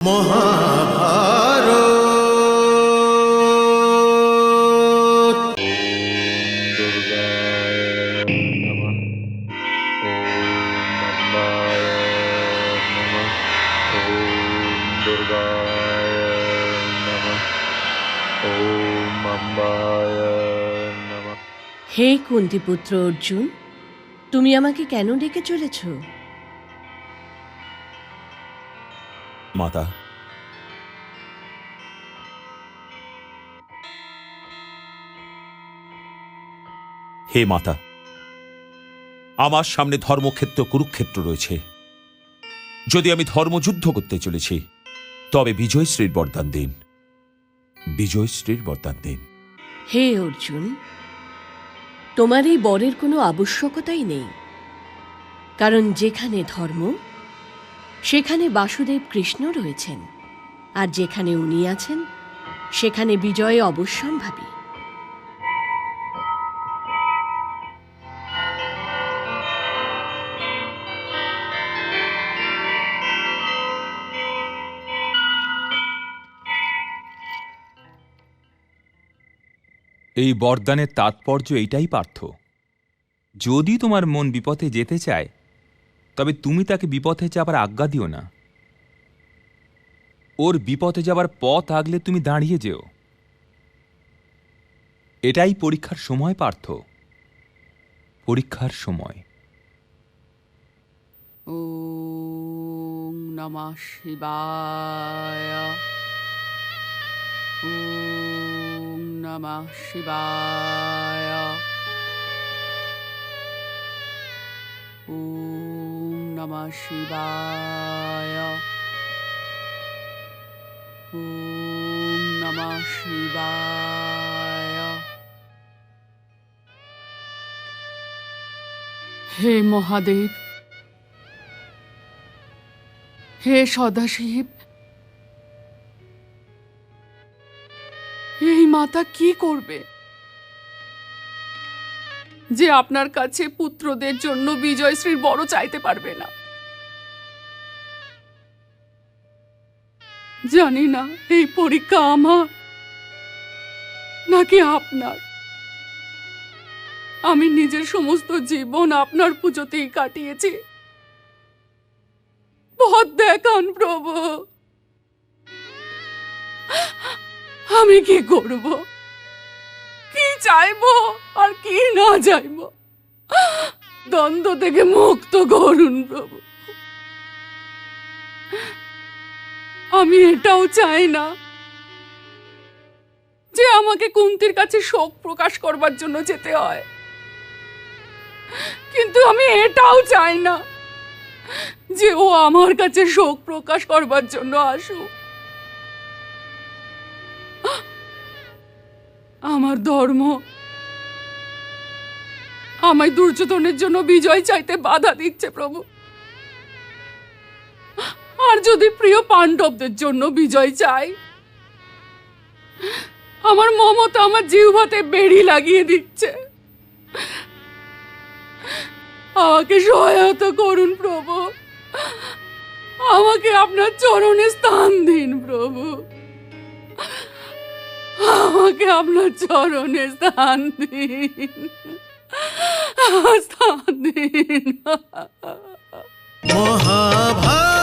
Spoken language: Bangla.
মহাভারত। হে কুন্তিপুত্র অর্জুন, তুমি আমাকে কেন ডেকে চলেছ? মাতা, হে মাতা, আমার সামনে ধর্মক্ষেত্র কুরুক্ষেত্র রয়েছে। যদি আমি ধর্মযুদ্ধ করতে চলেছি, তবে বিজয়শ্রীর বরদান দিন, বিজয়শ্রীর বরদান দিন। হে অর্জুন, তোমার এই বরের কোনো আবশ্যকতাই নেই, কারণ যেখানে ধর্ম সেখানে বাসুদেব কৃষ্ণ রয়েছেন, আর যেখানে উনি আছেন সেখানে বিজয় অবশ্যম্ভাবী। এই বরদানের তাৎপর্য এইটাই পার্থ, যদি তোমার মন বিপথে যেতে চায় তবে তুমি তাকে বিপথে যাবার আজ্ঞা দিও না। ওর বিপথে যাবার পথ আগলে তুমি দাঁড়িয়ে যেও। এটাই পরীক্ষার সময় পার্থ, পরীক্ষার সময়। ওম নমঃ শিবায়। ওম নমঃ শিবায়। ওম নমঃ শিবায়। ওম নমঃ শিবায়। হে মহাদেব, হে সদাশিব, এই মাতা কি করবে যে আপনার কাছে পুত্রদের জন্য বিজয়শ্রীর বড় চাইতে পারবে না? জানি না এই পরীক্ষা আমার নাকি আপনার। আমি নিজের সমস্ত জীবন আপনার পুজোতেই কাটিয়েছি। পথ দেখান প্রভু, আমি কি করব, কি চাইবো আর কি না চাইবো, দ্বন্দ্ব থেকে মুক্ত করুন প্রভু। আমি এটাও চাই না যে আমাকে কুন্তির কাছে শোক প্রকাশ করবার জন্য যেতে হয়, কিন্তু আমি এটাও চাই না যে ও আমার কাছে শোক প্রকাশ করবার জন্য আসুক। আমার ধর্ম আমায় দুর্যোধনের জন্য বিজয় চাইতে বাধা দিচ্ছে প্রভু। আর যদি প্রিয় পাণ্ডবদের জন্য বিজয় চাই, আমার মমতা আমার জিহ্বাতে বেড়ি লাগিয়ে দিচ্ছে। আমাকে সহায়তা করুন প্রভু, আমাকে আপনার চরণে স্থান দিন প্রভু, আমাকে আপনার চরণে স্থান দিন, স্থান দিন। মহাভারত।